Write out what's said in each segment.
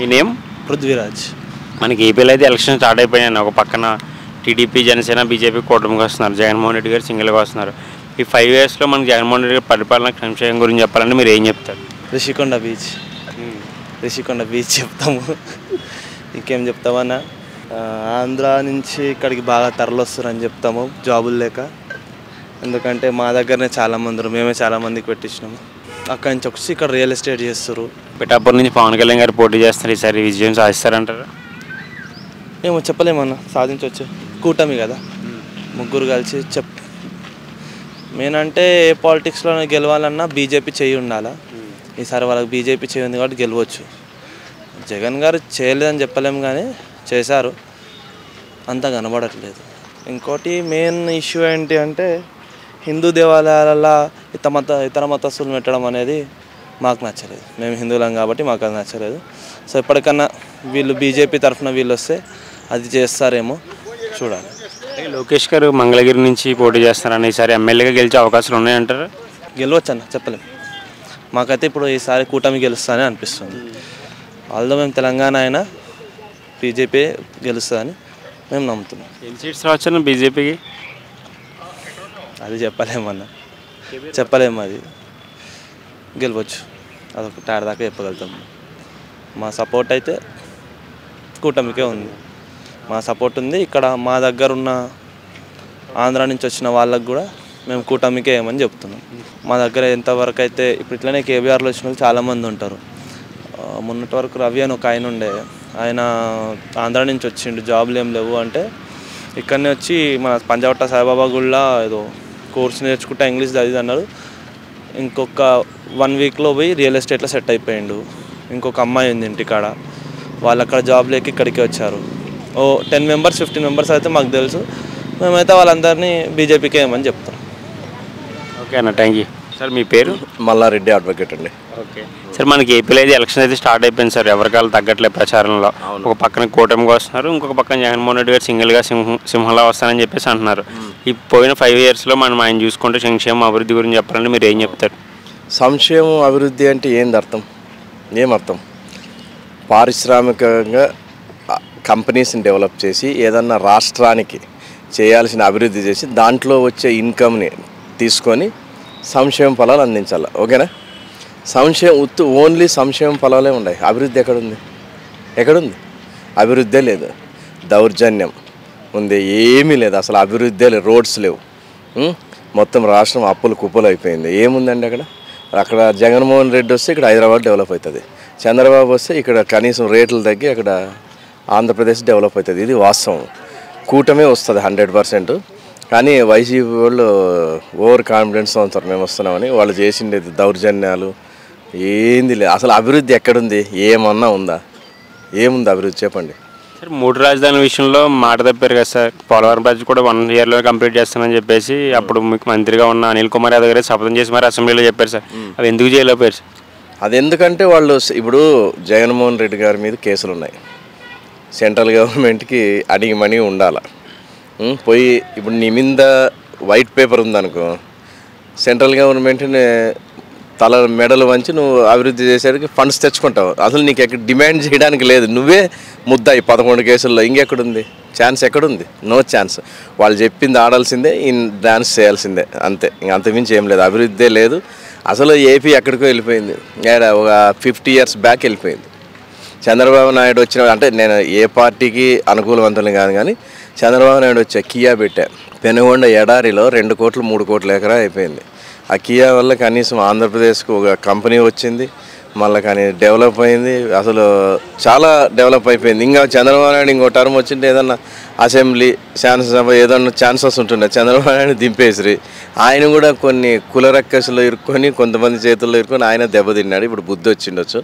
మీ name? Prithviraj. మనకి ఏపీలో అయితే ఎలక్షన్ స్టార్ట్ అయిపోయాయి. ఒక పక్కన టీడీపీ, జనసేన, బీజేపీ కూటమికి వస్తున్నారు. జగన్మోహన్ రెడ్డి గారు సింగిల్గా వస్తున్నారు. ఈ 5 yearsలో మనకి జగన్మోహన్ రెడ్డి గారి పరిపాలన సంక్షేమం గురించి చెప్పాలంటే మీరు ఏం చెప్తారు? రిషికొండ బీచ్ చెప్తాము. ఇంకేం చెప్తామన్నా, ఆంధ్ర నుంచి ఇక్కడికి బాగా తరలి వస్తారని చెప్తాము జాబులు లేక. ఎందుకంటే మా దగ్గరనే చాలామంది ఉన్నారు, మేమే చాలామందికి పెట్టించినాము. అక్కడి నుంచి వచ్చి ఇక్కడ రియల్ ఎస్టేట్ చేస్తారు. పిఠాపురం నుంచి పవన్ కళ్యాణ్ గారు పోటీ చేస్తారు. ఈసారి విజయం సాధిస్తారంటారా? ఏమో చెప్పలేమన్నా, సాధించవచ్చు. కూటమి కదా, ముగ్గురు కలిసి మెయిన్ అంటే ఏ పాలిటిక్స్లో గెలవాలన్నా బీజేపీ చేయి ఉండాలా. ఈసారి వాళ్ళకి బీజేపీ చేయి ఉంది కాబట్టి గెలవచ్చు. జగన్ గారు చేయలేదని చెప్పలేము, కానీ చేశారు, అంతా కనబడట్లేదు. ఇంకోటి మెయిన్ ఇష్యూ ఏంటి అంటే హిందూ దేవాలయాలలో ఇతర మతస్థులు పెట్టడం అనేది మాకు నచ్చలేదు. మేము హిందువులం కాబట్టి మాకు అది నచ్చలేదు. సో ఎప్పటికన్నా వీళ్ళు బీజేపీ తరఫున వీళ్ళు వస్తే అది చేస్తారేమో చూడాలి. లోకేష్ గారు మంగళగిరి నుంచి పోటీ చేస్తారని ఈసారి ఎమ్మెల్యేగా గెలిచే అవకాశాలు ఉన్నాయంటారా? గెలవచ్చు అన్న, చెప్పలేము. మాకైతే ఇప్పుడు ఈసారి కూటమి గెలుస్తానే అనిపిస్తుంది. ఆల్దో మేము తెలంగాణ అయినా బీజేపీ గెలుస్తుందని మేము నమ్ముతున్నాం. ఎన్ని సీట్స్ రావచ్చన్న బీజేపీకి? అది చెప్పలేమన్నా, చెప్పలేము. అది గెలవచ్చు, అదొక టాడ్ దాకా చెప్పగలుగుతాం. మా సపోర్ట్ అయితే కూటమికే ఉంది. మా సపోర్ట్ ఉంది. ఇక్కడ మా దగ్గర ఉన్న ఆంధ్ర నుంచి వచ్చిన వాళ్ళకు కూడా మేము కూటమికే ఏమని చెప్తున్నాం. మా దగ్గర ఎంతవరకు అయితే ఇప్పుడు ఇట్లనే కేబీఆర్లో వచ్చిన వాళ్ళు చాలామంది ఉంటారు. మొన్నటి వరకు రవి అని ఒక ఆయన ఉండే, ఆయన ఆంధ్ర నుంచి వచ్చిండు, జాబులు ఏం లేవు అంటే ఇక్కడనే వచ్చి మన పంజావట్ట సాయిబాబా గుళ్ళ ఏదో కోర్స్ నేర్చుకుంటా ఇంగ్లీష్ చదివి అన్నారు. ఇంకొక 1 weekలో పోయి రియల్ ఎస్టేట్లో సెట్ అయిపోయిండు. ఇంకొక అమ్మాయి ఉంది ఇంటికాడ, వాళ్ళు అక్కడ జాబ్ లేక ఇక్కడికి వచ్చారు. 10 members 15 members అయితే మాకు తెలుసు. మేమైతే వాళ్ళందరినీ బీజేపీకి ఏమని చెప్తాం. ఓకే అన్న, థ్యాంక్ యూ. సార్ మీ పేరు? మల్లారెడ్డి, అడ్వకేట్ అండి. ఓకే సార్, మనకి ఏపీలో అయితే ఎలక్షన్ అయితే స్టార్ట్ అయిపోయింది సార్. ఎవరికాలు తగ్గట్లేదు ప్రచారంలో. ఒక పక్కన కూటమిగా వస్తున్నారు, ఇంకొక పక్కన జగన్మోహన్ రెడ్డి గారు సింగిల్గా సింహంలా వస్తారని చెప్పేసి అంటున్నారు. ఈ పోయిన 5 yearsలో మనం ఆయన చూసుకుంటే సంక్షేమ అభివృద్ధి గురించి చెప్పాలంటే మీరు ఏం చెప్తారు? సంక్షేమం అభివృద్ధి అంటే ఏంది అర్థం? ఏమర్థం? పారిశ్రామికంగా కంపెనీస్ని డెవలప్ చేసి ఏదన్నా రాష్ట్రానికి చేయాల్సిన అభివృద్ధి చేసి దాంట్లో వచ్చే ఇన్కమ్ని తీసుకొని సంక్షేమ ఫలాలు అందించాలి. ఓకేనా? ఓన్లీ సంక్షేమ ఫలాలే ఉన్నాయి. అభివృద్ధి ఎక్కడుంది? అభివృద్ధే లేదు. దౌర్జన్యం ఉంది, ఏమీ లేదు. అసలు అభివృద్ధే లేదు. రోడ్స్ లేవు. మొత్తం రాష్ట్రం అప్పులు కుప్పలు అయిపోయింది. ఏముందండి అక్కడ జగన్మోహన్ రెడ్డి వస్తే ఇక్కడ హైదరాబాద్ డెవలప్ అవుతుంది. చంద్రబాబు వస్తే ఇక్కడ కనీసం రేట్లు తగ్గి అక్కడ ఆంధ్రప్రదేశ్ డెవలప్ అవుతుంది. ఇది వాస్తవం. కూటమే వస్తుంది 100%. కానీ వైసీపీ వాళ్ళు ఓవర్ కాన్ఫిడెన్స్ ఉంటారు, మేము వస్తున్నామని. వాళ్ళు చేసిండేది దౌర్జన్యాలు ఏంది లేదు. అసలు అభివృద్ధి ఎక్కడుంది? ఏమన్నా ఉందా? ఏముంది అభివృద్ధి చెప్పండి. సార్, 3 రాజధానుల విషయంలో మాట తప్పారు కదా సార్. పోలవరం ప్రాజెక్ట్ కూడా 1 yearలో కంప్లీట్ చేస్తామని చెప్పేసి అప్పుడు మీకు మంత్రిగా ఉన్న అనిల్ కుమార్ యాదవ్ గారు శపథం చేసి మరి అసెంబ్లీలో చెప్పారు సార్. అవి ఎందుకు చేయలేకపోయారు సార్? అది ఎందుకంటే వాళ్ళు ఇప్పుడు జగన్మోహన్ రెడ్డి గారి మీద కేసులు ఉన్నాయి. సెంట్రల్ గవర్నమెంట్కి అడిగిమని ఉండాలి. పోయి ఇప్పుడు నీ మీద వైట్ పేపర్ ఉందనుకో, సెంట్రల్ గవర్నమెంట్ని తల మెడలు వంచి నువ్వు అభివృద్ధి చేసేటికి ఫండ్స్ తెచ్చుకుంటావు. అసలు నీకు ఎక్కడ డిమాండ్ చేయడానికి లేదు. నువ్వే ముద్దాయి 11 కేసుల్లో. ఇంకెక్కడుంది ఛాన్స్? ఎక్కడుంది? No chance. వాళ్ళు చెప్పింది ఆడాల్సిందే, డాన్స్ చేయాల్సిందే, అంతే. ఇంక అంతమించి ఏం లేదు. అభివృద్ధే లేదు. అసలు ఏపీ ఎక్కడికో వెళ్ళిపోయింది. ఒక 50 years బ్యాక్ వెళ్ళిపోయింది. చంద్రబాబు నాయుడు వచ్చిన అంటే నేను ఏ పార్టీకి అనుకూలవంతులు కాదు, కానీ చంద్రబాబు నాయుడు వచ్చే కియా పెట్టా. పెనుగొండ ఎడారిలో 2 కోట్లు 3 కోట్ల ఎకరా అయిపోయింది. ఆ కియా వల్ల కనీసం ఆంధ్రప్రదేశ్కు ఒక కంపెనీ వచ్చింది, మళ్ళీ కానీ డెవలప్ అయింది. అసలు చాలా డెవలప్ అయిపోయింది. ఇంకా చంద్రబాబు నాయుడు ఇంకో టర్మ్ వచ్చింటే ఏదన్నా అసెంబ్లీ, శాసనసభ ఏదన్నా ఛాన్సెస్ ఉంటుండే. చంద్రబాబు నాయుడు దింపేసి ఆయన కూడా కొన్ని కులరక్కసులో ఇరుక్కొని కొంతమంది చేతుల్లో ఇరుక్కొని ఆయన దెబ్బతిన్నాడు. ఇప్పుడు బుద్ధి వచ్చిండొచ్చు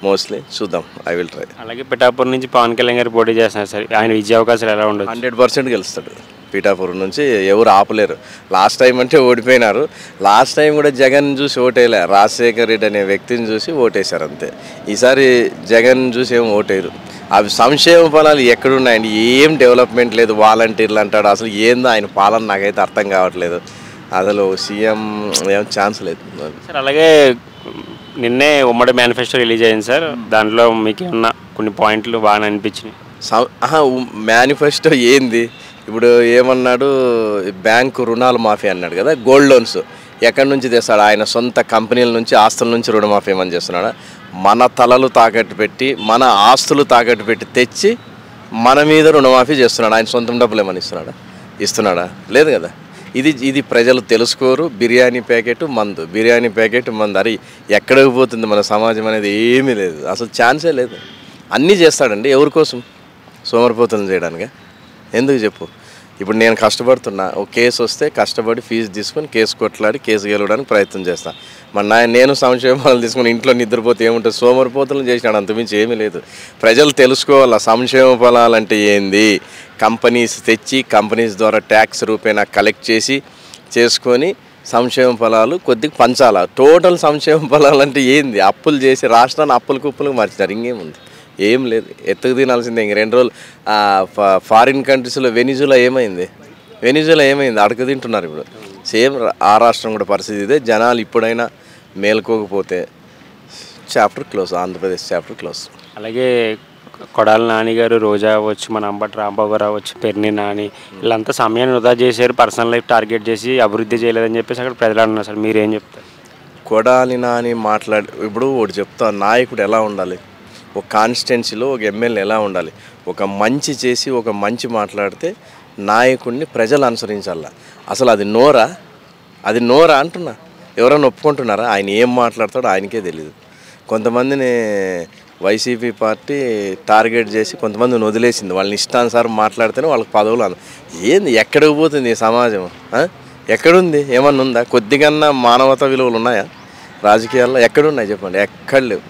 మోస్ట్లీ. చూద్దాం, ఐ విల్ ట్రై. అలాగే పిఠాపురం నుంచి పవన్ కళ్యాణ్ గారు పోటీ చేస్తున్నారు సార్. ఆయన విజయ అవకాశాలు ఎలా ఉండదు? 100% గెలుస్తాడు. పిఠాపురం నుంచి ఎవరు ఆపలేరు. లాస్ట్ టైం అంటే ఓడిపోయినారు. లాస్ట్ టైం కూడా జగన్ చూసి ఓటేయలే, రాజశేఖర్ రెడ్డి అనే వ్యక్తిని చూసి ఓటేశారు అంతే. ఈసారి జగన్ చూసి ఏం ఓటేయరు. అవి సంక్షేమ ఫలాలు ఎక్కడున్నాయండి? ఏం డెవలప్మెంట్ లేదు. వాలంటీర్లు అంటాడు. అసలు ఏందో ఆయన పాలన నాకైతే అర్థం కావట్లేదు. అసలు సీఎం ఏం ఛాన్స్ లేదు సార్. అలాగే నిన్నే ఉమ్మడి మేనిఫెస్టో రిలీజ్ అయింది సార్. దాంట్లో మీకు ఏమన్నా కొన్ని పాయింట్లు బాగా అనిపించినాయి? మేనిఫెస్టో ఏంది ఇప్పుడు ఏమన్నాడు, బ్యాంకు రుణాలు మాఫీ అన్నాడు కదా, గోల్డ్ లోన్స్ ఎక్కడి నుంచి తెస్తాడు? ఆయన సొంత కంపెనీల నుంచి ఆస్తుల నుంచి రుణమాఫీ ఏమని చేస్తున్నాడా? మన తలలు తాకట్టు పెట్టి మన ఆస్తులు తాకట్టు పెట్టి తెచ్చి మన మీద రుణమాఫీ చేస్తున్నాడు. ఆయన సొంతం డబ్బులు ఏమని ఇస్తున్నాడా? లేదు కదా. ఇది ప్రజలు తెలుసుకోరు. బిర్యానీ ప్యాకెట్ మందు అరే ఎక్కడికి పోతుంది మన సమాజం అనేది ఏమీ లేదు, అసలు ఛాన్సే లేదు. అన్నీ చేస్తాడండి ఎవరి కోసం? సోమరిపోతులను చేయడానికి. ఎందుకు చెప్పు? ఇప్పుడు నేను కష్టపడుతున్నా, ఒక కేసు వస్తే కష్టపడి ఫీజు తీసుకొని కేసు కొట్లాడి కేసు గెలవడానికి ప్రయత్నం చేస్తాను. నేను సంక్షేమాలు తీసుకుని ఇంట్లో నిద్రపోతే ఏముంటుంది? సోమరిపోతులను చేసినాడు, అంతమించి ఏమీ లేదు. ప్రజలు తెలుసుకోవాలా సంక్షేమ ఫలాలు అంటే ఏంది. కంపెనీస్ తెచ్చి కంపెనీస్ ద్వారా ట్యాక్స్ రూపేణా కలెక్ట్ చేసుకొని సంక్షేమ ఫలాలు కొద్దిగా పంచాలా. టోటల్ సంక్షేమ ఫలాలు అంటే ఏంది? అప్పులు చేసి రాష్ట్రాన్ని అప్పులకు మార్చినారు, ఇంకేముంది? ఏం లేదు. ఎత్తుకు తినాల్సిందే. ఇంక 2 రోజులు ఫారిన్ కంట్రీస్లో వెనిజులా ఏమైంది? అడక తింటున్నారు ఇప్పుడు. సేమ్ ఆ రాష్ట్రం కూడా పరిస్థితి ఇదే. జనాలు ఇప్పుడైనా మేల్కోకపోతే chapter close, Andhra Pradesh chapter close. అలాగే కొడాలి నాని గారు, రోజా అవ్వచ్చు, మన అంబటి రాంబాబు గారు అవ్వచ్చు, పెర్ని నాని, వీళ్ళంతా సమయాన్ని వృధా చేశారు, పర్సనల్ లైఫ్ టార్గెట్ చేసి అభివృద్ధి చేయలేదని చెప్పేసి అక్కడ ప్రజలు అంటున్నారు సార్. మీరేం చెప్తారు? కొడాలి నాని ఇప్పుడు ఒకటి చెప్తా, నాయకుడు ఎలా ఉండాలి, ఒక కాన్స్టిట్యున్సీలో ఒక ఎమ్మెల్యే ఎలా ఉండాలి? ఒక మంచి చేసి ఒక మంచి మాట్లాడితే నాయకుడిని ప్రజలు అనుసరించాల. అసలు అది నోరా అంటున్నా. ఎవరైనా ఒప్పుకుంటున్నారా? ఆయన ఏం మాట్లాడతాడో ఆయనకే తెలియదు. కొంతమందిని వైసీపీ పార్టీ టార్గెట్ చేసి కొంతమందిని వదిలేసింది. వాళ్ళని ఇష్టానుసారం మాట్లాడితేనే వాళ్ళకి పదవులు. ఏంది? ఎక్కడికి పోతుంది ఈ సమాజం? ఎక్కడుంది? ఏమన్నా ఉందా? కొద్దిగన్నా మానవతా విలువలు ఉన్నాయా రాజకీయాల్లో? ఎక్కడున్నాయి చెప్పండి? ఎక్కడ లేవు,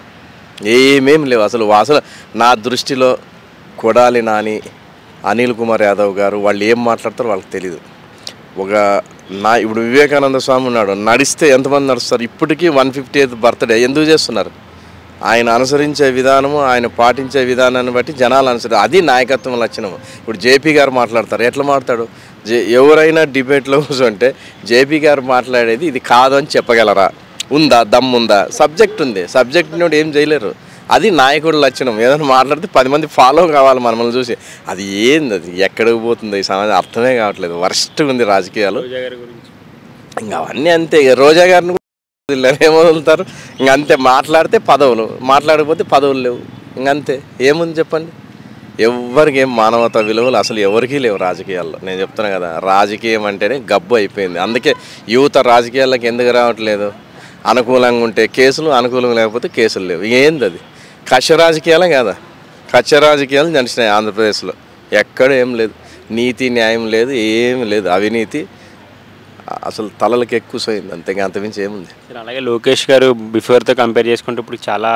ఏమేం లేవు. అసలు నా దృష్టిలో కొడాలి నాని, అనిల్ కుమార్ యాదవ్ గారు వాళ్ళు ఏం మాట్లాడతారో వాళ్ళకి తెలియదు. ఇప్పుడు వివేకానంద స్వామి ఉన్నాడు, నడిస్తే ఎంతమంది నడుస్తారు? ఇప్పటికీ 150th బర్త్డే ఎందుకు చేస్తున్నారు? ఆయన అనుసరించే విధానము, ఆయన పాటించే విధానాన్ని బట్టి జనాలు అనుసరి, అది నాయకత్వం లక్షణము. ఇప్పుడు జేపీ గారు మాట్లాడతారు, ఎట్లా మాట్లాడు? ఎవరైనా డిబేట్లో కూర్చుంటే జేపీ గారు మాట్లాడేది ఇది కాదు అని చెప్పగలరా? ఉందా? దమ్ముందా? సబ్జెక్ట్ ఉంది, సబ్జెక్ట్ నుండి ఏం చేయలేరు. అది నాయకుడు లక్షణం. ఏదైనా మాట్లాడితే 10 మంది ఫాలో కావాలి మనల్ని చూసి. అది ఏంది? అది ఎక్కడికి పోతుంది ఈ సమాజం? అర్థమే కావట్లేదు. వర్స్ట్గా ఉంది రాజకీయాలు. ఇంకా అవన్నీ అంతే. రోజా గారిని కూడా ఏమొదులుతారు? ఇంకంతే. మాట్లాడితే పదవులు, మాట్లాడకపోతే పదవులు లేవు, ఇంకంతే. ఏముంది చెప్పండి? ఎవరికి ఏం మానవతా విలువలు అసలు ఎవరికీ లేవు రాజకీయాల్లో. నేను చెప్తున్నా కదా, రాజకీయం అంటేనే గబ్బు అయిపోయింది. అందుకే యువత రాజకీయాల్లోకి ఎందుకు రావట్లేదు? అనుకూలంగా ఉంటే కేసులు, అనుకూలంగా లేకపోతే కేసులు లేవు. ఏంది అది? కక్ష రాజకీయాలే కదా. కక్ష రాజకీయాలు నడిచినాయి ఆంధ్రప్రదేశ్లో. ఎక్కడ ఏం లేదు, నీతి న్యాయం లేదు, ఏమి లేదు. అవినీతి అసలు తలలకు ఎక్కువైంది, అంతేగా, అంతమించి ఏముంది? అలాగే లోకేష్ గారు బిఫోర్తో కంపేర్ చేసుకుంటే ఇప్పుడు చాలా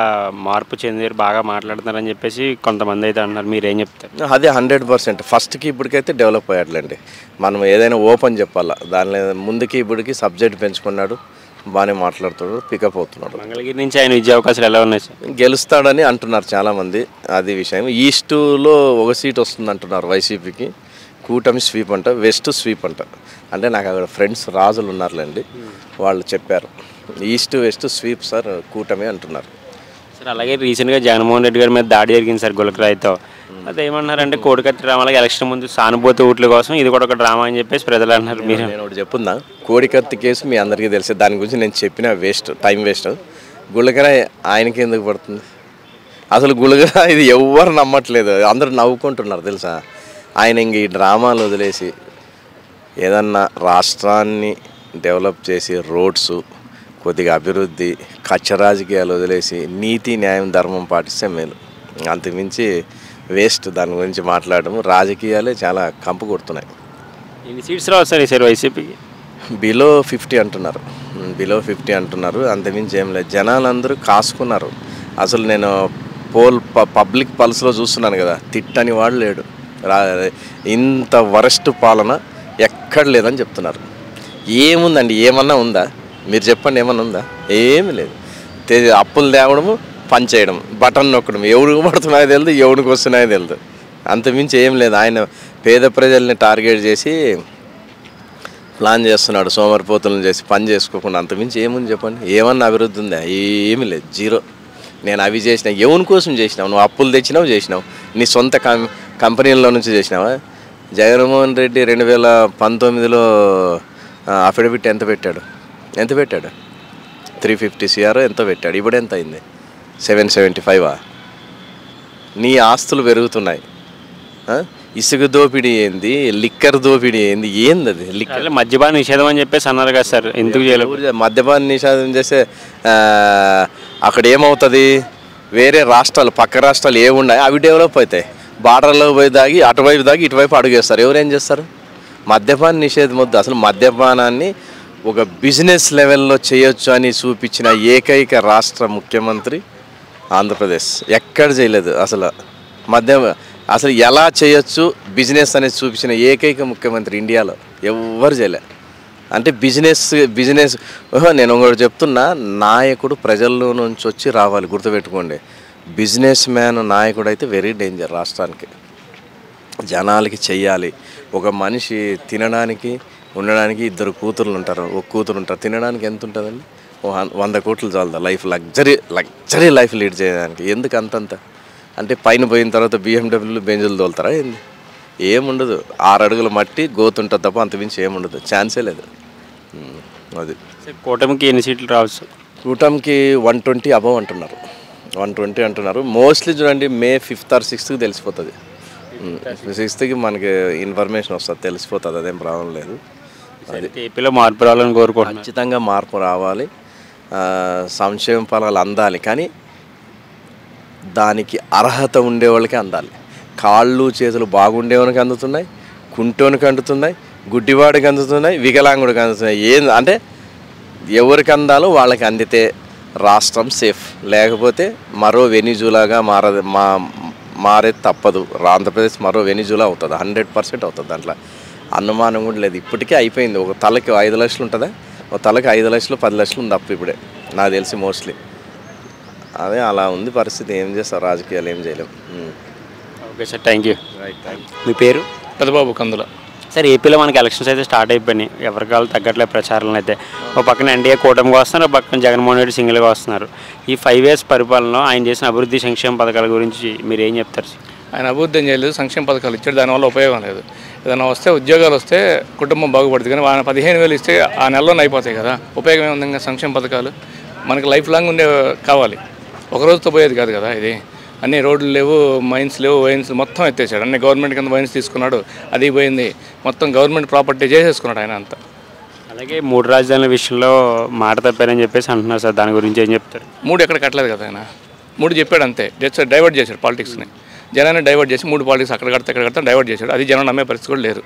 మార్పు చెందారు, బాగా మాట్లాడుతున్నారని చెప్పేసి కొంతమంది అయితే అన్నారు. మీరేం చెప్తారు? అదే 100%. ఫస్ట్కి ఇప్పటికైతే డెవలప్ అయ్యాడులేండి. మనం ఏదైనా ఓపెన్ చెప్పాలా. దానిలో ముందుకి ఇప్పటికి సబ్జెక్ట్ పెంచుకున్నాడు, బాగానే మాట్లాడుతున్నాడు, పికప్ అవుతున్నాడు. మంగళగిరి నుంచి ఆయన విద్యా అవకాశాలు ఎలా ఉన్నాయి సార్? గెలుస్తాడని అంటున్నారు చాలామంది. అది విషయం. ఈస్టులో 1 సీట్ వస్తుంది అంటున్నారు వైసీపీకి. కూటమి స్వీప్ అంట, వెస్ట్ స్వీప్ అంట. అంటే నాకు అక్కడ ఫ్రెండ్స్ రాజులు ఉన్నారులేండి, వాళ్ళు చెప్పారు ఈస్ట్ వెస్ట్ స్వీప్ సార్ కూటమి అంటున్నారు సార్. అలాగే రీసెంట్గా జగన్మోహన్ రెడ్డి గారి మీద దాడి జరిగింది సార్ గులకరాయితో. అదే ఏమన్నారంటే కోడికత్తి డ్రామాలో ఎలక్షన్ ముందు సానుభూతి ఓట్ల కోసం ఇది కూడా ఒక డ్రామా అని చెప్పేసి ప్రజలు అన్నారు. మీరు నేను ఒకటి చెప్పుందా, కోడికత్తి కేసు మీ అందరికీ తెలిసే, దాని గురించి నేను చెప్పిన వేస్ట్, టైం వేస్ట్. గులకరాయి ఆయనకి ఎందుకు పడుతుంది? అసలు గులకరాయి ఇది ఎవ్వరు నమ్మట్లేదు, అందరూ నవ్వుకుంటున్నారు తెలుసా. ఆయన ఇంక ఈ డ్రామాలు వదిలేసి ఏదన్నా రాష్ట్రాన్ని డెవలప్ చేసి రోడ్స్ కొద్దిగా అభివృద్ధి, కచ్చ రాజకీయాలు వదిలేసి నీతి న్యాయం ధర్మం పాటిస్తే మేలు. అంతకుమించి వేస్ట్ దాని గురించి మాట్లాడడం. రాజకీయాలే చాలా కంపు కొడుతున్నాయి. ఎన్ని సీట్స్ రావు సార్ ఈసారి వైసీపీకి? బిలో 50 అంటున్నారు, బిలో 50 అంటున్నారు. అంతకుమించి ఏం లేదు. జనాలందరూ కాసుకున్నారు. అసలు నేను పబ్లిక్ పల్స్లో చూస్తున్నాను కదా, తిట్టని వాడు లేడు. ఇంత వరస్ట్ పాలన ఎక్కడ లేదని చెప్తున్నారు. ఏముందండి? ఏమన్నా ఉందా? మీరు చెప్పండి, ఏమన్నా ఉందా? ఏమి లేదు. అప్పులు తేవడము, పనిచేయడం, బటన్ నొక్కడం, ఎవరికి పడుతున్నాయో తెలియదు, ఎవరికి వస్తున్నాయో తెలియదు. అంతమించి ఏం లేదు. ఆయన పేద ప్రజల్ని టార్గెట్ చేసి ప్లాన్ చేస్తున్నాడు సోమరిపోతులను చేసి పని చేసుకోకుండా. అంతమించి ఏముంది చెప్పండి? ఏమన్నా అభివృద్ధి ఉందా? ఏమీ లేదు, జీరో. నేను అవి చేసినా ఎవరి కోసం చేసినావు? నువ్వు అప్పులు తెచ్చినావు, చేసినావు నీ సొంత కంపెనీల్లో నుంచి చేసినావా? జగన్మోహన్ రెడ్డి 2019లో అఫిడవిట్ ఎంత పెట్టాడు? 350 CR ఎంతో పెట్టాడు. ఇప్పుడు ఎంత అయింది? 775. నీ ఆస్తులు పెరుగుతున్నాయి. ఇసుక దోపిడీ ఏంది, లిక్కర్ దోపిడీ ఏంది, ఏంది అది? లిక్కర్ మద్యపాన నిషేధం అని చెప్పేసి అన్నారు కదా సార్, ఎందుకు చేయలేదు? మద్యపాన నిషేధం చేస్తే అక్కడ ఏమవుతుంది? వేరే రాష్ట్రాలు, పక్క రాష్ట్రాలు ఏమున్నాయి అవి డెవలప్ అవుతాయి. బార్డర్లో పోయి దాగి అటువైపు దాగి ఇటువైపు అడుగేస్తారు. ఎవరేం చేస్తారు? మద్యపాన నిషేధం వద్దు. అసలు మద్యపానాన్ని ఒక బిజినెస్ లెవెల్లో చేయొచ్చు అని చూపించిన ఏకైక రాష్ట్ర ముఖ్యమంత్రి ఆంధ్రప్రదేశ్. ఎక్కడ చేయలేదు అసలు అసలు ఎలా చేయొచ్చు బిజినెస్ అనేది చూపించిన ఏకైక ముఖ్యమంత్రి ఇండియాలో. ఎవ్వరు చేయలే. అంటే బిజినెస్ నేను ఒకటి చెప్తున్నా, నాయకుడు ప్రజల్లో నుంచి వచ్చి రావాలి, గుర్తుపెట్టుకోండి. బిజినెస్ మ్యాన్ నాయకుడు అయితే వెరీ డేంజర్ రాష్ట్రానికి. జనాలకి చెయ్యాలి. ఒక మనిషి తినడానికి ఉండడానికి 2 కూతుర్లు ఉంటారు, ఒక కూతురు ఉంటారు. తినడానికి ఎంత ఉంటుందండి? 100 కోట్లు చాలదా లైఫ్? లగ్జరీ లైఫ్ లీడ్ చేయడానికి. ఎందుకు అంతంత? అంటే పైన పోయిన తర్వాత BMW బెంజులు తోలుతారా ఏంది? ఏముండదు. 6 అడుగుల మట్టి గోతుంటుంది తప్ప అంతమించి ఏముండదు, ఛాన్సే లేదు. అది కూటమికి ఎన్ని సీట్లు రావచ్చు? కూటమికి 120 అబవ్ అంటున్నారు. 120 అంటున్నారు. మోస్ట్లీ చూడండి మే 5th or 6th తెలిసిపోతుంది. 6th మనకి ఇన్ఫర్మేషన్ వస్తుంది, తెలిసిపోతుంది. అదేం ప్రాబ్లం లేదు. అది ఏపీలో మార్పు రావాలని కోరుకుంటున్నాను. ఖచ్చితంగా మార్పు రావాలి, సంక్షేమ ఫలాలు అందాలి. కానీ దానికి అర్హత ఉండేవాళ్ళకి అందాలి. కాళ్ళు చేతులు బాగుండేవానికి అందుతున్నాయి, కుంటోనికి అందుతున్నాయి, గుడ్డివాడికి అందుతున్నాయి, వికలాంగుడికి అందుతున్నాయి. అంటే ఎవరికి అందాలో వాళ్ళకి అందితే రాష్ట్రం సేఫ్. లేకపోతే మరో వెనిజులాగా మారేది తప్పదు. ఆంధ్రప్రదేశ్ మరో వెనిజులా అవుతుంది, 100% అవుతుంది. దాంట్లో అనుమానం కూడా లేదు. ఇప్పటికే అయిపోయింది. ఒక తలకి 5 లక్షలు ఉంటుందా? ఒక తలకి 5 లక్షలు 10 లక్షలు ఉంది అప్పు ఇప్పుడే, నాకు తెలిసి మోస్ట్లీ. అదే అలా ఉంది పరిస్థితి. ఏం చేస్తారు, రాజకీయాలు ఏం చేయలేము. Okay sir, thank you. మీ పేరు? పెద్దబాబు కందుల. సార్, ఏపీలో మనకి ఎలక్షన్స్ అయితే స్టార్ట్ అయిపోయినాయి. ఎవరికి వాళ్ళు తగ్గట్లేదు ప్రచారాలను అయితే. ఒక పక్కన ఎన్డీఏ కూటమిగా వస్తున్నారు, ఒక పక్కన జగన్మోహన్ రెడ్డి సింగిల్గా వస్తున్నారు. ఈ 5 years పరిపాలనలో ఆయన చేసిన అభివృద్ధి సంక్షేమ పథకాల గురించి మీరు ఏం చెప్తారు? ఆయన అభివృద్ధి ఏం చేయలేదు, సంక్షేమ పథకాలు ఇచ్చాడు, దానివల్ల ఉపయోగం లేదు. ఏదైనా వస్తే ఉద్యోగాలు వస్తే కుటుంబం బాగుపడుతుంది. కానీ ఆయన 15,000 ఇస్తే ఆ నెలలోనే అయిపోతాయి కదా, ఉపయోగం ఏముంది? ఇంకా సంక్షేమ పథకాలు మనకి లైఫ్ లాంగ్ ఉండే కావాలి, ఒక రోజుతో పోయేది కాదు కదా. ఇది అన్ని రోడ్లు లేవు, మైన్స్ లేవు, వైన్స్ మొత్తం ఎత్తేసాడు. అన్ని గవర్నమెంట్ కింద వైన్స్ తీసుకున్నాడు, అది పోయింది. మొత్తం గవర్నమెంట్ ప్రాపర్టీ చేసేసుకున్నాడు ఆయన అంతా. అలాగే 3 రాజధానుల విషయంలో మాట తప్పారని చెప్పేసి అంటున్నారు సార్, దాని గురించి ఏం చెప్తారు? 3 ఎక్కడ కట్టలేదు కదా ఆయన, 3 చెప్పాడు అంతే. డైవర్ట్ చేశాడు పాలిటిక్స్ని, జనాన్ని డైవర్ట్ చేసి 3 పాలిటిక్స్ అక్కడ కడతా ఇక్కడ కడతా డైవర్ట్ చేశాడు. అది జనం నమ్మే పరిస్థితి కూడా లేరు.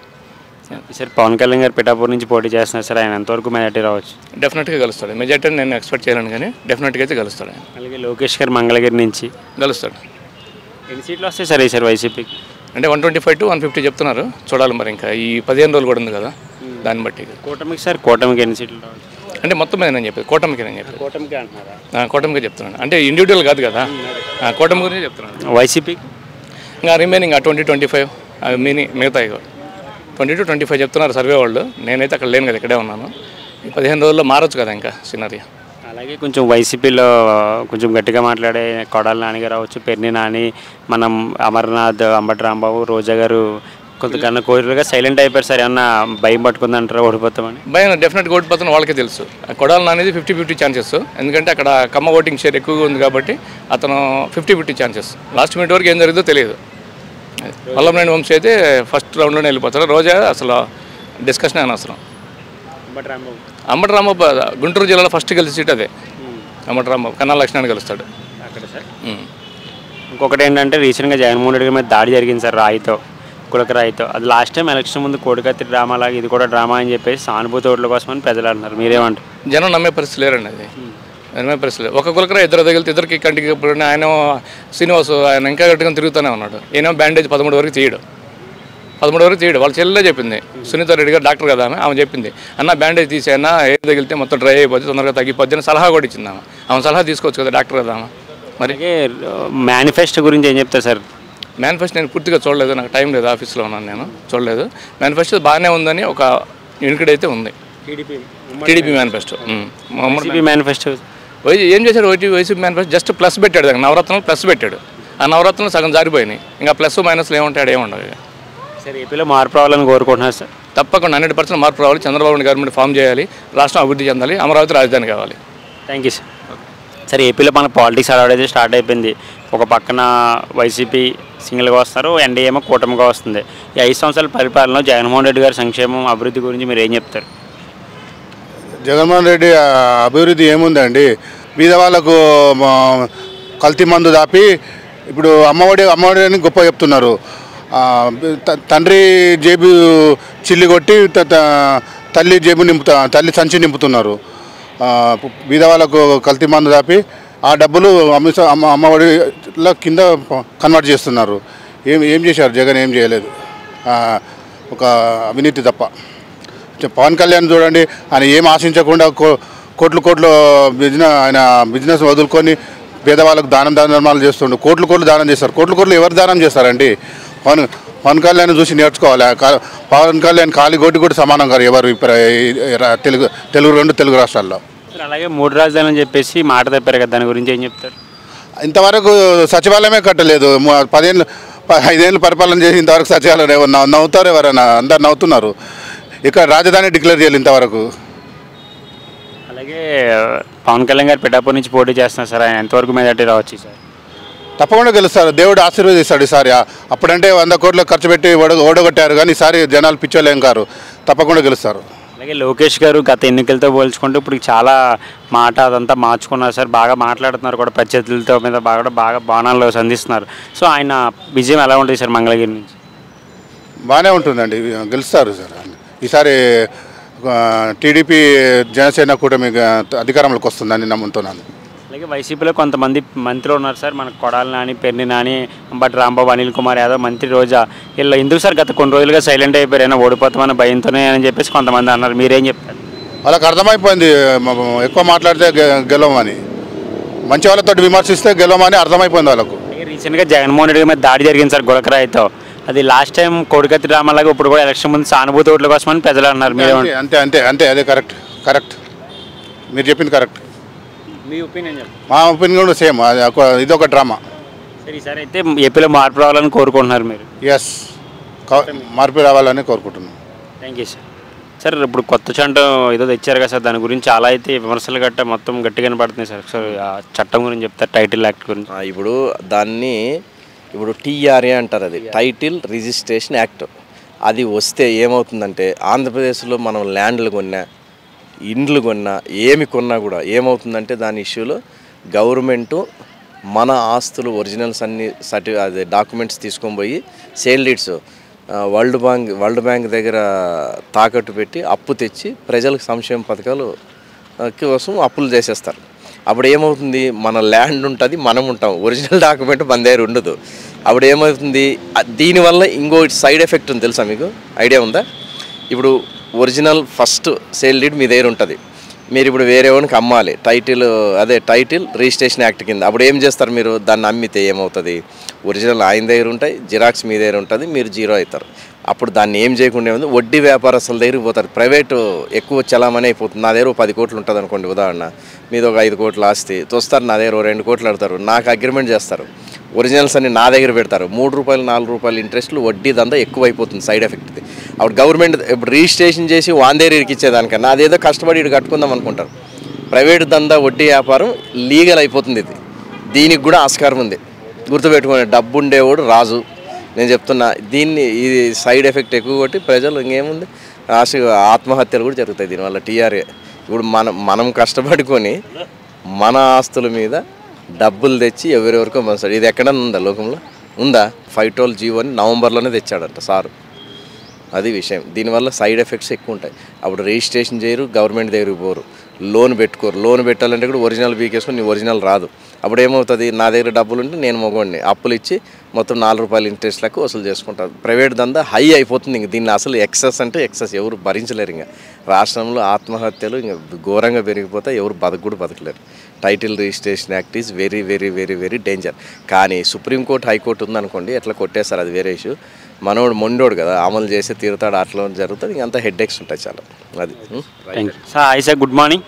సార్, పవన్ కళ్యాణ్ గారు పిఠాపూర్ నుంచి పోటీ చేస్తున్నారు సార్, ఆయన ఎంతవరకు మెజార్టీ రావచ్చు? డెఫినెట్గా గెలుస్తాడు. మెజార్టీ నేను ఎక్స్పెక్ట్ చేయలేను, కానీ డెఫినెట్గా అయితే గెలుస్తాడు ఆయన. అలాగే లోకేష్ గారు మంగళగిరి నుంచి గెలుస్తాడు. ఎన్ని సీట్లు వస్తాయి సార్ ఈసారి వైసీపీకి? అంటే 125 to 150 చెప్తున్నారు, చూడాలి మరి. ఇంకా ఈ 15 రోజులు కూడా ఉంది కదా, దాన్ని బట్టి. కూటమికి సార్, కూటమికి ఎన్ని సీట్లు రావచ్చు? అంటే మొత్తం మీద నేను చెప్పేది కూటమికి, నేను చెప్పేది కూటమికి అంటున్నారా? కూటమికి చెప్తున్నాను, అంటే ఇండివిజువల్ కాదు కదా, కూటమి గురించి చెప్తున్నాను. వైసీపీకి ఇంకా రిమైనింగ్ 20-25 అవి మిగతా 20 to 25 చెప్తున్నారు సర్వే వాళ్ళు. నేనైతే అక్కడ లేను కదా, ఇక్కడే ఉన్నాను. ఈ 15 రోజుల్లో మారచ్చు కదా ఇంకా సినారియా. అలాగే కొంచెం వైసీపీలో కొంచెం గట్టిగా మాట్లాడే కొడాలి నాన్నగారు అవచ్చు, పెర్ని నాని, మనం అమర్నాథ్, అంబటి రాంబాబు, రోజా గారు కొంతకన్నా కోరికలుగా సైలెంట్ అయిపోయారు సార్. ఏమన్నా భయం పట్టుకుందంటారా ఓడిపోతామని? భయం డెఫినెట్గా ఓడిపోతాను, వాళ్ళకే తెలుసు. కొడాలి అనేది 50-50 ఛాన్సెస్, ఎందుకంటే అక్కడ కమ్మ ఓటింగ్ షేర్ ఎక్కువగా ఉంది కాబట్టి అతను 50-50 ఛాన్సెస్. లాస్ట్ మినిట్ వరకు ఏం జరిగిందో తెలియదు. వల్లభనేని వంశీ అయితే ఫస్ట్ రౌండ్లోనే వెళ్ళిపోతారు. రోజా అసలు డిస్కషన్ అనవసరం. అంబటి రాంబాబు గుంటూరు జిల్లాలో ఫస్ట్ గెలిచి సీట్ అదే. అంబటి రాంబాబు కన్నా లక్ష్మణ్ గెలుస్తాడు అక్కడ సార్. ఇంకొకటి ఏంటంటే రీసెంట్గా జగన్మోహన్ రెడ్డి మీద దాడి జరిగింది సార్, రాయితో, కులక రాయితో. అది లాస్ట్ టైం ఎలక్షన్ ముందు కోడికత్తి డ్రామా లాగా ఇది కూడా డ్రామా అని చెప్పేసి సానుభూతి ఓట్ల కోసమని ప్రజలు అంటున్నారు. మీరేమంటారు? జనం నమ్మే పరిస్థితి లేరండి, అది నమ్మే పరిస్థితి లేదు. ఒక కులకరా 2 తగిలితే 2కి కంటికి ఆయన శ్రీనివాసు ఆయన ఇంకా గట్టుకొని తిరుగుతూనే ఉన్నాడు. ఈయన బ్యాండేజ్ 13 వరకు తీయడు, 13 వరకు తీయడు. వాళ్ళ చెల్లెలే చెప్పింది, సునీత రెడ్డి గారు డాక్టర్ కదా ఆమె చెప్పింది, అన్న బ్యాండేజ్ తీసేనా, ఏది తగిలితే మొత్తం డ్రై అయిపోతుంది, తొందరగా తగ్గిపోద్ది అని సలహా కూడా ఇచ్చింది. ఆమె సలహా తీసుకోవచ్చు కదా, డాక్టర్ కదా ఆమె. మరి మేనిఫెస్టో గురించి ఏం చెప్తారు సార్? మేనిఫెస్టో నేను పూర్తిగా చూడలేదు, నాకు టైం లేదు, ఆఫీస్లో ఉన్నాను, నేను చూడలేదు. మేనిఫెస్టో బాగానే ఉందని ఒక యూనిటెడ్ అయితే ఉంది. టీడీపీ మేనిఫెస్టో మేనిఫెస్టో ఏం చేశాడు వైసీపీ మేనిఫెస్టో జస్ట్ ప్లస్ పెట్టాడు, దానికి నవరత్నాలు ప్లస్ పెట్టాడు. ఆ నవరత్నాలు సగం జారిపోయినాయి, ఇంకా ప్లస్ మైనస్లు ఏముంటాడు, ఏముండదు. సార్ ఏపీలో మార్పు రావాలని కోరుకుంటున్నారు సార్. తప్పకుండా 100% మార్పు రావాలి. చంద్రబాబు నాయుడు గవర్నమెంట్ ఫామ్ చేయాలి, రాష్ట్రం అభివృద్ధి చెందాలి, అమరావతి రాజధాని కావాలి. Thank you sir. సార్ ఏపీలో మన పాలిటిక్స్ అలవాటు స్టార్ట్ అయిపోయింది. ఒక పక్కన వైసీపీ సింగిల్గా వస్తున్నారు, ఎన్డీఏ ఏమో కూటమిగా వస్తుంది. ఈ 5 సంవత్సరాల పరిపాలనలో జగన్మోహన్ రెడ్డి గారి సంక్షేమం అభివృద్ధి గురించి మీరు ఏం చెప్తారు? జగన్మోహన్ రెడ్డి అభివృద్ధి ఏముందండి, బీద వాళ్ళకు కల్తీ మందు దాపి ఇప్పుడు అమ్మఒడి అని గొప్ప చెప్తున్నారు. తండ్రి జేబు చిల్లి కొట్టి తల్లి జేబు తల్లి సంచి నింపుతున్నారు. బీద వాళ్ళకు కల్తీ మందు దాపి ఆ డబ్బులు అమ్మఒడిలో కింద కన్వర్ట్ చేస్తున్నారు. ఏం చేశారు జగన్? ఏం చేయలేదు, ఒక అవినీతి తప్ప. పవన్ కళ్యాణ్ చూడండి, ఆయన ఏం ఆశించకుండా కోట్లు ఆయన బిజినెస్ వదులుకొని పేదవాళ్ళకు దానం ధర్మాలు చేస్తుండే. కోట్లు దానం చేస్తారు. కోట్లు ఎవరు దానం చేస్తారండి? పవన్ కళ్యాణ్ చూసి నేర్చుకోవాలి. పవన్ కళ్యాణ్ ఖాళీ గోటి కూడా సమానం కాదు ఎవరు తెలుగు రాష్ట్రాల్లో. అలాగే 3 రాజధానులు అని చెప్పేసి మాట తప్పారు కదా, దాని గురించి ఏం చెప్తారు? ఇంతవరకు సచివాలయమే కట్టలేదు. 5 ఏళ్ళు పరిపాలన చేసి ఇంతవరకు సచివాలయం నవ్వుతారు ఎవరైనా? అందరు నవ్వుతున్నారు. ఇక్కడ రాజధాని డిక్లేర్ చేయాలి ఇంతవరకు. అలాగే పవన్ కళ్యాణ్ గారు పిఠాపూర్ నుంచి పోటీ చేస్తున్నారు సార్, ఆయన ఎంతవరకు మెజార్టీ రావచ్చు సార్? తప్పకుండా గెలుస్తారు, దేవుడు ఆశీర్వదిస్తాడు ఈసారి. అప్పుడంటే 100 కోట్లు ఖర్చు పెట్టి ఓడగొట్టారు, కానీ ఈసారి జనాలు పిచ్చోలేం కారు, తప్పకుండా గెలుస్తారు. అలాగే లోకేష్ గారు గత ఎన్నికలతో పోల్చుకుంటూ ఇప్పుడు చాలా మాట అదంతా మార్చుకున్నారు సార్, బాగా మాట్లాడుతున్నారు కూడా, ప్రత్యర్థులతో మీద బాగా బాణాల్లో సంధిస్తున్నారు. సో ఆయన విజయం ఎలా ఉంటుంది సార్ మంగళగిరి నుంచి? బాగానే ఉంటుందండి, గెలుస్తారు సార్. ఈసారి టీడీపీ జనసేన కూటమి అధికారంలోకి వస్తుందని నమ్ముతున్నాను. అలాగే వైసీపీలో కొంతమంది మంత్రులు ఉన్నారు సార్, మనకు కొడాలి నాని, పెర్ని నాని, అంబటి రాంబాబు, అనిల్ కుమార్ యాదవ్, మంత్రి రోజా, వీళ్ళు ఎందుకు సార్ గత కొన్ని రోజులుగా సైలెంట్ అయిపోయారు? అయినా ఓడిపోతామని భయంతోనే అని చెప్పేసి కొంతమంది అన్నారు, మీరేం చెప్తారు? వాళ్ళకి అర్థమైపోయింది ఎక్కువ మాట్లాడితే గెలవమని, మంచి వాళ్ళతో విమర్శిస్తే గెలవమని అర్థమైపోయింది వాళ్ళకు. రీసెంట్గా జగన్మోహన్ రెడ్డి మీద దాడి జరిగింది సార్ గులకరాయితో, అది లాస్ట్ టైం కోడికత్తి డ్రామాలాగా ఇప్పుడు కూడా ఎలక్షన్ ముందు సానుభూతి ఓట్ల కోసమని ప్రజలు అన్నారు. మీరు అంతే అదే కరెక్ట్ మీరు చెప్పింది కరెక్ట్. మీ ఒపీనియన్ చెప్పండి. మా ఒపీనియన్ కూడా సేమ్, ఇది ఒక డ్రామా. సరే, ఈసారి అయితే ఏపీలో మార్పు రావాలని కోరుకుంటున్నారు మీరు? ఎస్, మార్పు రావాలని కోరుకుంటున్నాం. Thank you sir. సార్ ఇప్పుడు కొత్త చట్టం ఏదో తెచ్చారు కదా సార్, దాని గురించి చాలా అయితే విమర్శలు గట్ట మొత్తం గట్టిగానే పడుతున్నాయి సార్. సార్ ఆ చట్టం గురించి చెప్తారు, టైటిల్ యాక్ట్ గురించి. ఇప్పుడు టీఆర్ఏ అంటారు, అది టైటిల్ రిజిస్ట్రేషన్ యాక్ట్. అది వస్తే ఏమవుతుందంటే ఆంధ్రప్రదేశ్లో మనం ల్యాండ్లు కొన్నా, ఇండ్లు కొన్నా, ఏమి కొన్నా కూడా ఏమవుతుందంటే దాని ఇష్యూలో గవర్నమెంటు మన ఆస్తులు ఒరిజినల్స్ అన్ని అదే డాక్యుమెంట్స్ తీసుకొని పోయి సేల్ డీడ్స్ వరల్డ్ బ్యాంక్ దగ్గర తాకట్టు పెట్టి అప్పు తెచ్చి ప్రజలకు సంక్షేమ పథకాలు కోసం అప్పులు చేసేస్తారు. అప్పుడు ఏమవుతుంది, మన ల్యాండ్ ఉంటుంది, మనం ఉంటాం, ఒరిజినల్ డాక్యుమెంట్ మన దగ్గర ఉండదు. అప్పుడు ఏమవుతుంది, దీనివల్ల ఇంకో సైడ్ ఎఫెక్ట్ ఉంది తెలుసా మీకు? ఐడియా ఉందా? ఇప్పుడు ఒరిజినల్ ఫస్ట్ సేల్ డీడ్ మీ దగ్గర ఉంటుంది, మీరు ఇప్పుడు వేరే వానికి అమ్మాలి, టైటిల్ రిజిస్ట్రేషన్ యాక్ట్ కింద. అప్పుడు ఏం చేస్తారు మీరు? దాన్ని అమ్మితే ఏమవుతుంది, ఒరిజినల్ ఆయన దగ్గర ఉంటాయి, జిరాక్స్ మీ దగ్గర ఉంటుంది, మీరు జీరో అవుతారు. అప్పుడు దాన్ని ఏం చేయకుండా ఉంది, వడ్డీ వ్యాపారస్తుల దగ్గరికి పోతారు. ప్రైవేటు ఎక్కువ చలామణి అయిపోతుంది. నా దగ్గర 10 కోట్లు ఉంటుంది అనుకోండి, ఉదాహరణ మీద ఒక 5 కోట్లు ఆస్తి తోస్తారు, నా దగ్గర 2 కోట్లు ఆడతారు, నాకు అగ్రిమెంట్ చేస్తారు, ఒరిజినల్స్ అన్ని నా దగ్గర పెడతారు. 3 రూపాయలు 4 రూపాయలు ఇంట్రెస్ట్లు, వడ్డీ దందా ఎక్కువ అయిపోతుంది, సైడ్ ఎఫెక్ట్ ఇది. అప్పుడు గవర్నమెంట్ ఇప్పుడు రిజిస్ట్రేషన్ చేసి వాందేరు ఇచ్చేదానికన్నా అదేదో కష్టపడి ఇటు కట్టుకుందాం అనుకుంటారు. ప్రైవేటు దందా వడ్డీ వ్యాపారం లీగల్ అయిపోతుంది. దీనికి కూడా ఆస్కారం ఉంది, గుర్తుపెట్టుకునే. డబ్బు ఉండేవాడు రాజు, నేను చెప్తున్నా. ఇది సైడ్ ఎఫెక్ట్ ఎక్కువ కొట్టి ప్రజలు ఇంకేముంది, ఆత్మహత్యలు కూడా జరుగుతాయి దీనివల్ల. టీఆర్ఏ ఇప్పుడు మనం కష్టపడుకొని మన ఆస్తుల మీద డబ్బులు తెచ్చి ఎవరెవరికో పంచాడు. ఇది ఎక్కడన్నా ఉందా లోకంలో? ఉందా? 512 జీవోని నవంబర్లోనే తెచ్చాడంట సారు. అది విషయం. దీనివల్ల సైడ్ ఎఫెక్ట్స్ ఎక్కువ ఉంటాయి. అప్పుడు రిజిస్ట్రేషన్ చేయరు, గవర్నమెంట్ దగ్గరికి పోరు, లోన్ పెట్టుకోరు. లోన్ పెట్టాలంటే కూడా ఒరిజినల్ బీకేసుకొని నీ ఒరిజినల్ రాదు. అప్పుడు ఏమవుతుంది, నా దగ్గర డబ్బులు ఉంటే నేను మొగోడిని, అప్పులు ఇచ్చి మొత్తం 4 రూపాయలు ఇంట్రెస్ట్ లెక్క వసూలు చేసుకుంటారు. ప్రైవేట్ దందా హై అయిపోతుంది. ఇంక దీన్ని అసలు ఎక్సెస్ అంటే ఎక్సెస్, ఎవరు భరించలేరు. ఇంకా రాష్ట్రంలో ఆత్మహత్యలు ఇంకా ఘోరంగా పెరిగిపోతే ఎవరు బతకలేరు. Title registration act is very very very very danger. కానీ సుప్రీంకోర్టు హైకోర్టు ఉందనుకోండి, ఎట్లా కొట్టేస్తారు, అది వేరే ఇష్యూ. మనోడు మొండోడు కదా, అమలు చేస్తే తీరుతాడు, అట్లా జరుగుతుంది. ఇంకంతా హెడ్ఏక్స్ ఉంటాయి చాలా. అది thank you sir. Hi sir, good morning.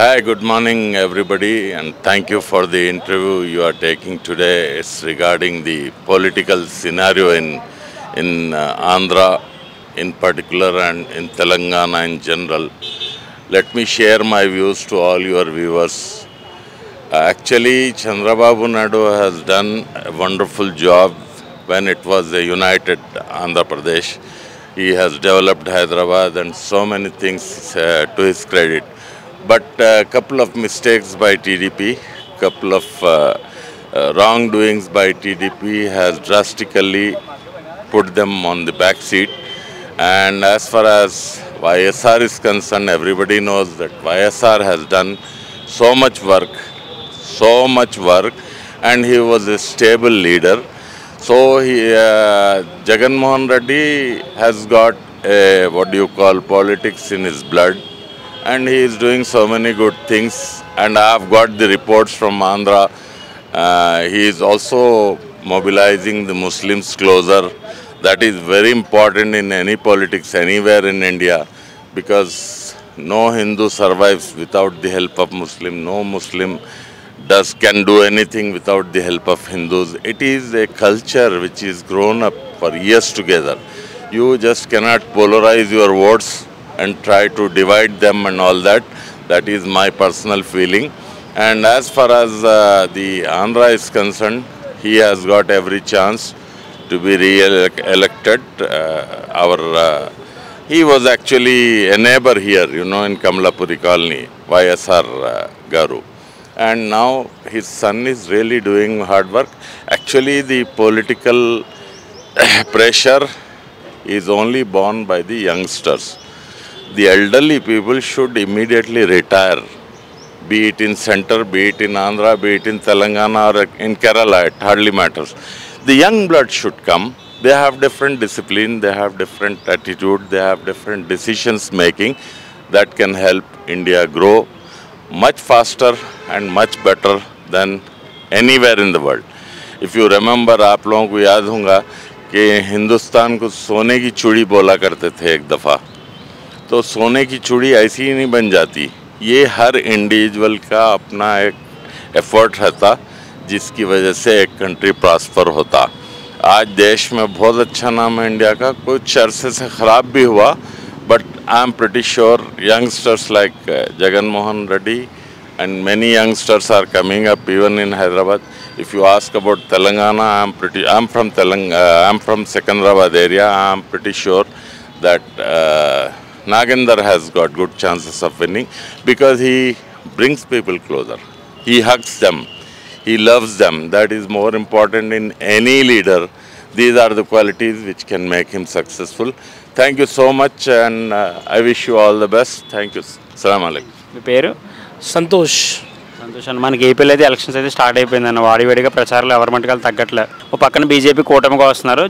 Hi, good morning everybody, and thank you for the interview you are taking today. It's regarding the political scenario in Andhra in particular and in Telangana in general. Let me share my views to all your viewers. Actually, Chandrababu Naidu has done a wonderful job when it was a united Andhra Pradesh. He has developed Hyderabad and so many things to his credit. But a couple of mistakes by TDP, couple of wrongdoings by TDP has drastically put them on the back seat. And as far as YSR is concerned, everybody knows that YSR has done so much work, and he was a stable leader. So Jagan Mohan Reddy has got politics in his blood. And he is doing so many good things, and I have got the reports from Andhra. He is also mobilizing the Muslims closer. That is very important in any politics anywhere in India, because no Hindu survives without the help of Muslim. No Muslim can do anything without the help of Hindus. It is a culture which is grown up for years together. You just cannot polarize your votes and try to divide them and all that. That is my personal feeling. And as far as the Andhra is concerned, he has got every chance to be re-elected. He was actually a neighbor here, in Kamalapuri Colony, YSR Garu. And now his son is really doing hard work. Actually, the political pressure is only borne by the youngsters. The elderly people should immediately retire, be it in center, be it in Andhra, be it in Telangana or in Kerala, it hardly matters. The young blood should come. They have different discipline, they have different attitude, they have different decisions making that can help India grow much faster and much better than anywhere in the world. If you remember, आप लोगों को याद होगा कि हिंदुस्तान को सोने की चूड़ी बोला करते थे एक दफ़ा. तो सोने की चूड़ी ऐसी ही नहीं बन जाती. ये हर इंडिविजुअल का अपना एक एफर्ट रहता, जिसकी वजह से एक कंट्री प्रॉस्पर होता. आज देश में बहुत अच्छा नाम है इंडिया का. कुछ अरसे से ख़राब भी हुआ, but I am pretty sure youngsters like Jagan Mohan Reddy and many youngsters are coming up even in Hyderabad. If you ask about Telangana, I'm from Secunderabad area. I'm pretty sure that Nagendra has got good chances of winning, because he brings people closer. He hugs them. He loves them. That is more important in any leader. These are the qualities which can make him successful. Thank you so much, and I wish you all the best. Thank you. Assalamu alaikum. మీ పేరు? సంతోష్ అన్న. మనకి ఏపీలో అయితే elections అయితే start అయిపోయిందన్న. వాడివేడిగా ప్రచారాలు ఎవరి మటుకాలు తగ్గట్లే. ఓ పక్కన BJP కూటమిగా వస్తున్నారు,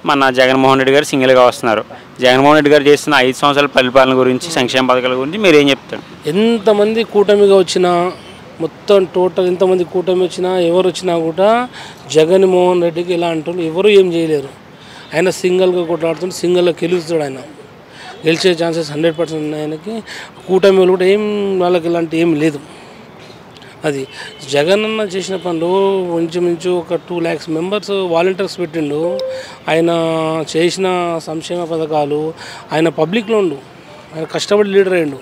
మన జగన్మోహన్ రెడ్డి గారు సింగిల్గా వస్తున్నారు. జగన్మోహన్ రెడ్డి గారు చేస్తున్న 5 సంవత్సరాల పరిపాలన గురించి, సంక్షేమ పథకాల గురించి మీరు ఏం చెప్తారు? ఎంతమంది కూటమిగా వచ్చినా, మొత్తం టోటల్ ఎంతమంది కూటమి వచ్చినా, ఎవరు వచ్చినా కూడా జగన్మోహన్ రెడ్డికి ఇలా అంటారు, ఎవరు ఏం చేయలేరు. ఆయన సింగిల్గా కొట్లాడుతుంటే సింగిల్గా గెలుస్తాడు. ఆయన గెలిచే ఛాన్సెస్ 100% ఉన్నాయి ఆయనకి. కూటమిలో కూడా వాళ్ళకి ఇలాంటి ఏం లేదు. అది జగన్ అన్న చేసిన పనులు ఇంచుమించు ఒక 2 lakhs మెంబర్స్ వాలంటీర్స్ పెట్టిండు. ఆయన చేసిన సంక్షేమ పథకాలు, ఆయన పబ్లిక్లో ఉండు, ఆయన కష్టపడి లీడర్ అయ్యిండు.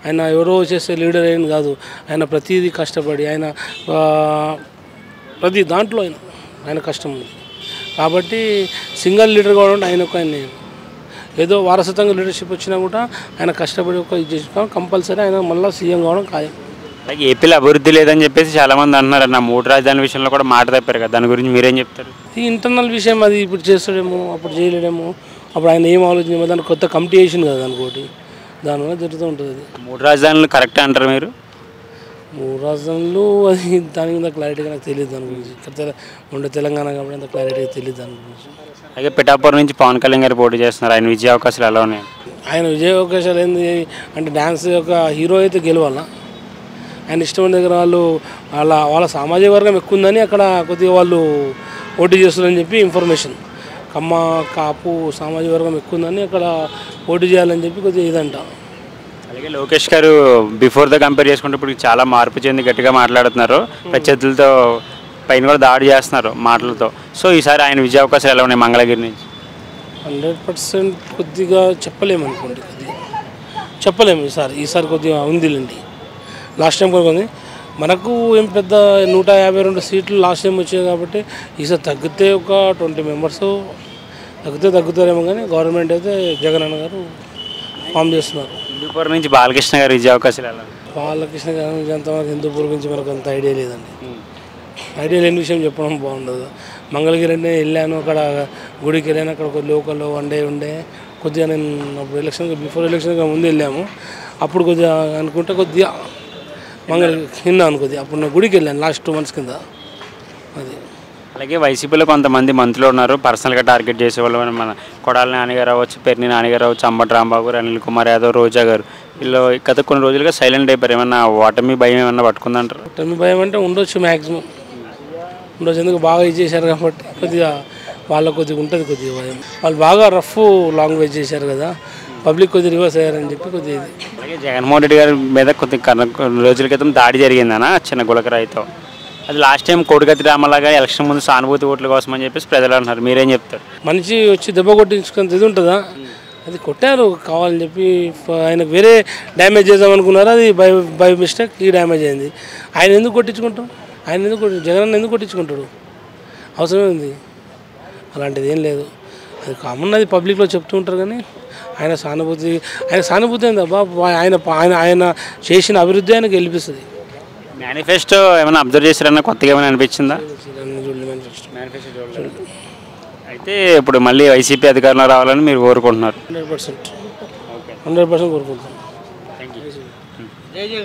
ఆయన ఎవరో చేసే లీడర్ అయ్యింది కాదు. ఆయన ప్రతిదీ కష్టపడి, ఆయన ప్రతి దాంట్లో ఆయన కష్టం ఉంది. కాబట్టి సింగిల్ లీడర్ కావడం ఆయనకు ఆయన ఏదో వారసత్వంగా లీడర్షిప్ వచ్చినా కూడా ఆయన కష్టపడి ఒక ఇది చేసుకోవడం కంపల్సరీ ఆయన మళ్ళీ సీఎం కావడం ఖాయం. అలాగే ఏపీలో అభివృద్ధి లేదని చెప్పేసి చాలామంది అంటున్నారు అన్న. 3 రాజధానుల విషయంలో కూడా మాట తప్పారు కదా, దాని గురించి మీరేం చెప్తారు? ఈ ఇంటర్నల్ విషయం అది. ఇప్పుడు చేస్తాడేమో, అప్పుడు చేయలేడేమో. అప్పుడు ఆయన ఏం ఆలోచన, దానికి కొత్త కమిటీ వేసింది కదా దానికోటి, దానివల్ల జరుగుతూ ఉంటుంది. అది 3 రాజధానులు కరెక్ట్ అంటారు మీరు? 3 రాజధానులు అది దాని మీద క్లారిటీగా నాకు తెలియదు. దాని గురించి ఇక్కడ ఉండే తెలంగాణ కాబట్టి అంత క్లారిటీగా తెలియదు దాని గురించి. అలాగే పిఠాపురం నుంచి పవన్ కళ్యాణ్ గారు పోటీ చేస్తున్నారు. ఆయన విజయ అవకాశాలు ఎలా ఉన్నాయి? ఆయన విజయ అవకాశాలు ఏంది అంటే, డ్యాన్స్ యొక్క హీరో అయితే గెలవాలా. ఆయన ఇష్టమైన దగ్గర వాళ్ళ సామాజిక వర్గం ఎక్కువ ఉందని అక్కడ కొద్దిగా వాళ్ళు పోటీ చేస్తున్నారని చెప్పి ఇన్ఫర్మేషన్. కమ్మ కాపు సామాజిక వర్గం ఎక్కువ ఉందని అక్కడ పోటీ చేయాలని చెప్పి కొద్దిగా ఇదంట. అలాగే లోకేష్ గారు బిఫోర్తో కంపేర్ చేసుకుంటే ఇప్పుడు చాలా మార్పు చెంది గట్టిగా మాట్లాడుతున్నారు, ప్రత్యర్థులతో పైన కూడా దాడి చేస్తున్నారు మాటలతో. సో ఈసారి ఆయన విజయ అవకాశాలు ఎలా ఉన్నాయి మంగళగిరి నుంచి? 100% కొద్దిగా చెప్పలేము అనుకోండి, కొద్దిగా చెప్పలేము. ఈసారి కొద్దిగా ఉందిలేండి. లాస్ట్ టైం కూడా ఉంది మనకు ఏం పెద్ద 152 సీట్లు లాస్ట్ టైం వచ్చాయి కాబట్టి ఈసారి తగ్గితే ఒక 20 మెంబర్స్ తగ్గుతారేమో, కానీ గవర్నమెంట్ అయితే జగన్ అన్న గారు ఫామ్ చేస్తున్నారు. హిందూపూర్ నుంచి బాలకృష్ణ గారు విజయ అవకాశాలు ఎలా ఉన్నాయి? బాలకృష్ణ గారి నుంచి అంతవరకు హిందూపూర్ గురించి మనకు అంత ఐడియా లేదండి. ఐడియా లేని విషయం చెప్పడం బాగుండదు. మంగళగిరి అంటే వెళ్ళాను, అక్కడ గుడికి వెళ్ళాను, అక్కడ ఒక లోకల్లో ఉండే కొద్దిగా నేను అప్పుడు బిఫోర్ ఎలక్షన్గా ముందు వెళ్ళాము. అప్పుడు కొద్దిగా అనుకుంటే కొద్దిగా మంగళగిరి విన్నాను కొద్దిగా. అప్పుడు నేను గుడికి వెళ్ళాను లాస్ట్ 2 months కింద. అది అలాగే వైసీపీలో కొంతమంది మంత్రులు ఉన్నారు పర్సనల్గా టార్గెట్ చేసేవాళ్ళు. మన కొడాలి నాన్నగారు అవ్వచ్చు, పెర్ని నాన్నగారు అవ్వచ్చు, అంబటి రాంబాబు గారు, అనిల్ కుమార్ యాదవ్, రోజా గారు, వీళ్ళు గత కొన్ని రోజులుగా సైలెంట్ అయిపోయారు. ఏమన్నా ఓటమి భయం ఏమన్నా పట్టుకుందంటారు? ఓటమి భయం అంటే ఉండొచ్చు, మ్యాక్సిమం ఉండొచ్చు. ఎందుకు బాగా చేశారు కాబట్టి కొద్దిగా వాళ్ళకు కొద్దిగా ఉంటుంది కొద్దిగా భయం. వాళ్ళు బాగా రఫ్ లాంగ్వేజ్ చేశారు కదా, పబ్లిక్ కొద్దిగా రివర్స్ అయ్యారని చెప్పి కొద్దిగా ఇది. అలాగే జగన్మోహన్ రెడ్డి గారి మీద కొన్ని రోజుల క్రితం దాడి జరిగిందన్న చిన్న గులకరాయితో. అది లాస్ట్ టైం కోడిగత్తి డ్రామాలాగా ఎలక్షన్ ముందు సానుభూతి ఓట్ల కోసం అని చెప్పేసి ప్రజలు అంటున్నారు, మీరేం చెప్తారు? మనిషి వచ్చి దెబ్బ కొట్టించుకుని ఇది ఉంటుందా? అది కొట్టారు కావాలని చెప్పి, ఆయనకు వేరే డ్యామేజ్ చేద్దాం అనుకున్నారు, అది బై మిస్టేక్ ఈ డ్యామేజ్ అయింది. ఆయన ఎందుకు కొట్టించుకుంటాం? జగన్ ఎందుకు కొట్టించుకుంటాడు? అవసరమే ఉంది, అలాంటిది ఏం లేదు. అది కామన్, అది పబ్లిక్లో చెప్తూ ఉంటారు. కానీ ఆయన సానుభూతి ఏంది అబ్బా, ఆయన చేసిన అభివృద్ధి ఆయనకు గెలిపిస్తుంది. మేనిఫెస్టో ఏమైనా అబ్జర్వ్ చేశారన్నా కొత్తగా ఏమైనా అనిపించిందా? అయితే ఇప్పుడు మళ్ళీ వైసీపీ అధికారంలో రావాలని మీరు కోరుకుంటున్నారు? 100% కోరుకుంటున్నాను. Thank you.